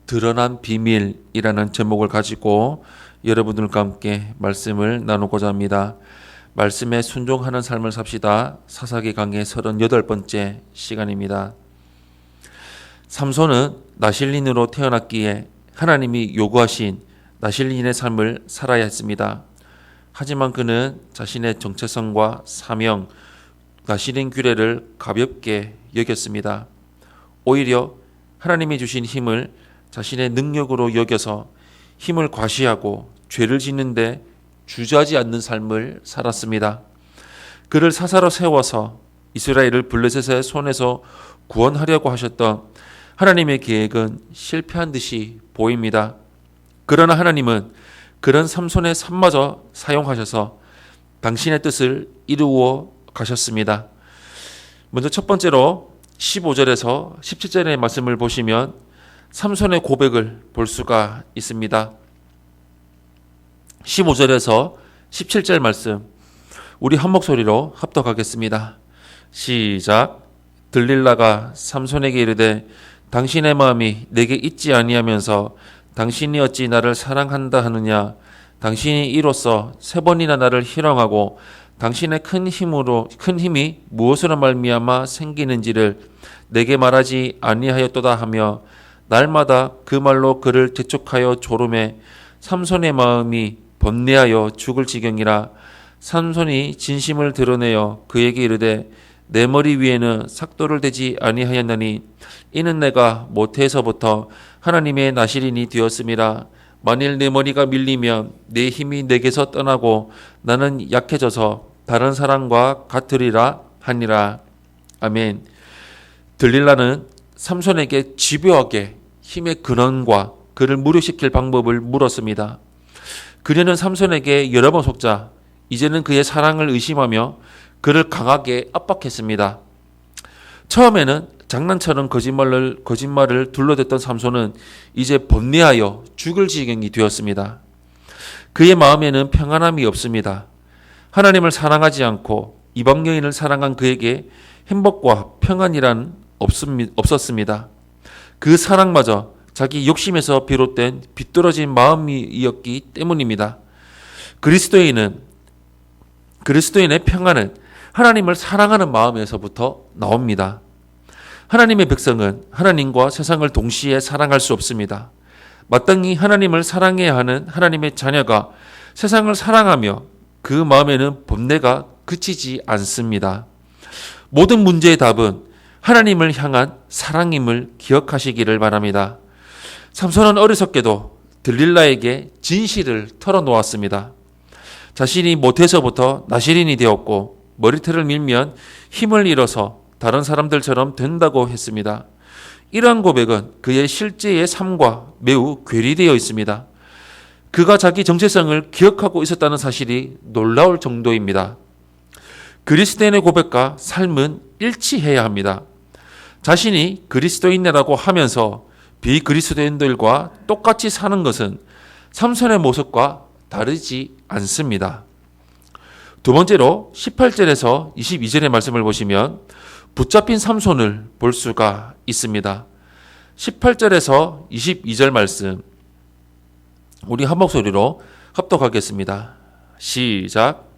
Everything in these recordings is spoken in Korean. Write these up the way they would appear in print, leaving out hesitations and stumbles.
드러난 비밀이라는 제목을 가지고 여러분들과 함께 말씀을 나누고자 합니다. 말씀에 순종하는 삶을 삽시다. 사사기 강의 38번째 시간입니다. 삼손은 나실린으로 태어났기에 하나님이 요구하신 나실린의 삶을 살아야 했습니다. 하지만 그는 자신의 정체성과 사명, 나실린 규례를 가볍게 여겼습니다. 오히려 하나님이 주신 힘을 자신의 능력으로 여겨서 힘을 과시하고 죄를 짓는데 주저하지 않는 삶을 살았습니다. 그를 사사로 세워서 이스라엘을 블레셋의 손에서 구원하려고 하셨던 하나님의 계획은 실패한 듯이 보입니다. 그러나 하나님은 그런 삼손의 삶마저 사용하셔서 당신의 뜻을 이루어 가셨습니다. 먼저 첫 번째로 15절에서 17절의 말씀을 보시면 삼손의 고백을 볼 수가 있습니다. 15절에서 17절 말씀 우리 한 목소리로 합독하겠습니다. 시작. 들릴라가 삼손에게 이르되 당신의 마음이 내게 있지 아니하면서 당신이 어찌 나를 사랑한다 하느냐. 당신이 이로써 3번이나 나를 희롱하고 당신의 큰 힘이 무엇으로 말미암아 생기는지를 내게 말하지 아니하였도다 하며 날마다 그 말로 그를 재촉하여 조름해 삼손의 마음이 번뇌하여 죽을 지경이라. 삼손이 진심을 드러내어 그에게 이르되 내 머리 위에는 삭도를 대지 아니하였나니 이는 내가 모태에서부터 하나님의 나실인이 되었음이라. 만일 내 머리가 밀리면 내 힘이 내게서 떠나고 나는 약해져서 다른 사람과 같으리라 하니라. 아멘. 들릴라는 삼손에게 집요하게 힘의 근원과 그를 무료시킬 방법을 물었습니다. 그녀는 삼손에게 여러 번 속자 이제는 그의 사랑을 의심하며 그를 강하게 압박했습니다. 처음에는 장난처럼 거짓말을 둘러댔던 삼손은 이제 번뇌하여 죽을 지경이 되었습니다. 그의 마음에는 평안함이 없습니다. 하나님을 사랑하지 않고 이방 여인을 사랑한 그에게 행복과 평안이란 없었습니다. 그 사랑마저 자기 욕심에서 비롯된 비뚤어진 마음이었기 때문입니다. 그리스도인의 평안은 하나님을 사랑하는 마음에서부터 나옵니다. 하나님의 백성은 하나님과 세상을 동시에 사랑할 수 없습니다. 마땅히 하나님을 사랑해야 하는 하나님의 자녀가 세상을 사랑하며 그 마음에는 번뇌가 그치지 않습니다. 모든 문제의 답은 하나님을 향한 사랑임을 기억하시기를 바랍니다. 삼손은 어리석게도 들릴라에게 진실을 털어놓았습니다. 자신이 모태에서부터 나실인이 되었고 머리털을 밀면 힘을 잃어서 다른 사람들처럼 된다고 했습니다. 이러한 고백은 그의 실제의 삶과 매우 괴리되어 있습니다. 그가 자기 정체성을 기억하고 있었다는 사실이 놀라울 정도입니다. 그리스도인의 고백과 삶은 일치해야 합니다. 자신이 그리스도인이라고 하면서 비그리스도인들과 똑같이 사는 것은 삼손의 모습과 다르지 않습니다. 두 번째로 18절에서 22절의 말씀을 보시면 붙잡힌 삼손을 볼 수가 있습니다. 18절에서 22절 말씀 우리 한 목소리로 합독하겠습니다. 시작.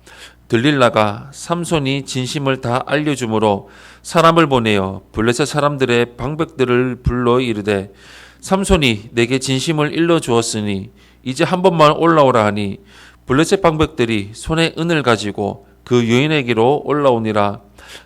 들릴라가 삼손이 진심을 다 알려주므로 사람을 보내어 블레셋 사람들의 방백들을 불러 이르되 삼손이 내게 진심을 일러주었으니 이제 한 번만 올라오라 하니 블레셋 방백들이 손에 은을 가지고 그 여인에게로 올라오니라.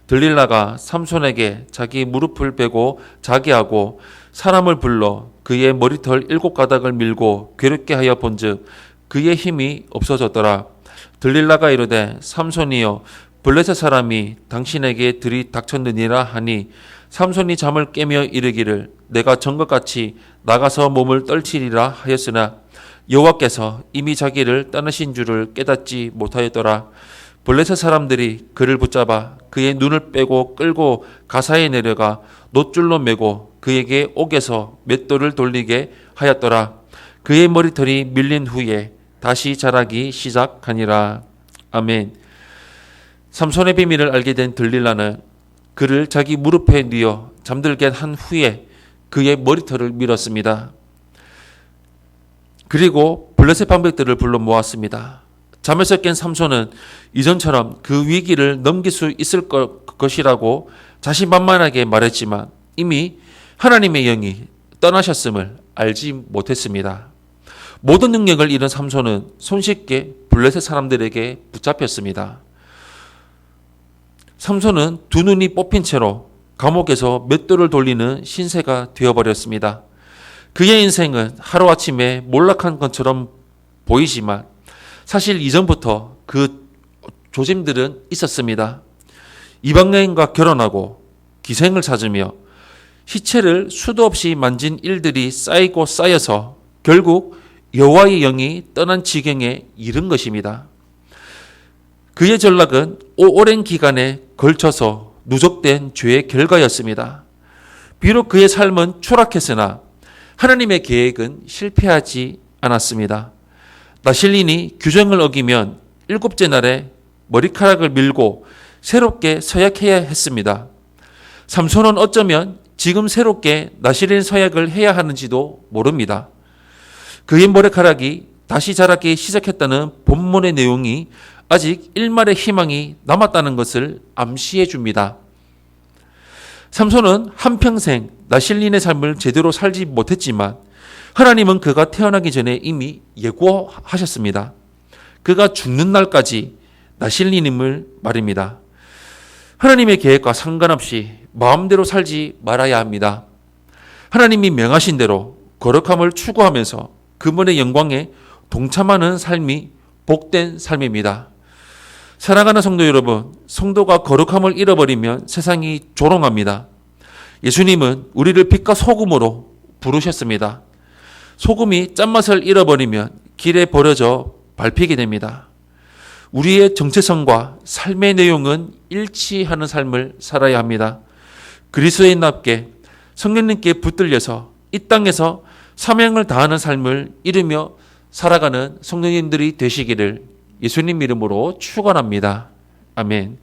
들릴라가 삼손에게 자기 무릎을 베고 자게 하고 사람을 불러 그의 머리털 7가닥을 밀고 괴롭게 하여 본즉 그의 힘이 없어졌더라. 들릴라가 이르되 삼손이여 블레셋 사람이 당신에게 들이닥쳤느니라 하니 삼손이 잠을 깨며 이르기를 내가 전것같이 나가서 몸을 떨치리라 하였으나 여호와께서 이미 자기를 떠나신 줄을 깨닫지 못하였더라. 블레셋 사람들이 그를 붙잡아 그의 눈을 빼고 끌고 가사에 내려가 놋줄로 매고 그에게 옥에서 맷돌을 돌리게 하였더라. 그의 머리털이 밀린 후에 다시 자라기 시작하니라. 아멘. 삼손의 비밀을 알게 된 들릴라는 그를 자기 무릎에 뉘어 잠들게 한 후에 그의 머리털을 밀었습니다. 그리고 블레셋 방백들을 불러 모았습니다. 잠에서 깬 삼손은 이전처럼 그 위기를 넘길 수 있을 것이라고 자신만만하게 말했지만 이미 하나님의 영이 떠나셨음을 알지 못했습니다. 모든 능력을 잃은 삼손은 손쉽게 블레셋 사람들에게 붙잡혔습니다. 삼손은 두 눈이 뽑힌 채로 감옥에서 맷돌을 돌리는 신세가 되어버렸습니다. 그의 인생은 하루아침에 몰락한 것처럼 보이지만 사실 이전부터 그 조짐들은 있었습니다. 이방 여인과 결혼하고 기생을 찾으며 시체를 수도 없이 만진 일들이 쌓이고 쌓여서 결국 여호와의 영이 떠난 지경에 이른 것입니다. 그의 전락은 오랜 기간에 걸쳐서 누적된 죄의 결과였습니다. 비록 그의 삶은 추락했으나 하나님의 계획은 실패하지 않았습니다. 나실린이 규정을 어기면 7째 날에 머리카락을 밀고 새롭게 서약해야 했습니다. 삼손은 어쩌면 지금 새롭게 나실린 서약을 해야 하는지도 모릅니다. 그의 머리카락이 다시 자라기 시작했다는 본문의 내용이 아직 일말의 희망이 남았다는 것을 암시해 줍니다. 삼손은 한평생 나실린의 삶을 제대로 살지 못했지만 하나님은 그가 태어나기 전에 이미 예고하셨습니다. 그가 죽는 날까지 나실린임을 말입니다. 하나님의 계획과 상관없이 마음대로 살지 말아야 합니다. 하나님이 명하신 대로 거룩함을 추구하면서 그분의 영광에 동참하는 삶이 복된 삶입니다. 사랑하는 성도 여러분, 성도가 거룩함을 잃어버리면 세상이 조롱합니다. 예수님은 우리를 빛과 소금으로 부르셨습니다. 소금이 짠맛을 잃어버리면 길에 버려져 밟히게 됩니다. 우리의 정체성과 삶의 내용은 일치하는 삶을 살아야 합니다. 그리스도인답게 성령님께 붙들려서 이 땅에서 사명을 다하는 삶을 이루며 살아가는 성도님들이 되시기를 예수님 이름으로 축원합니다. 아멘.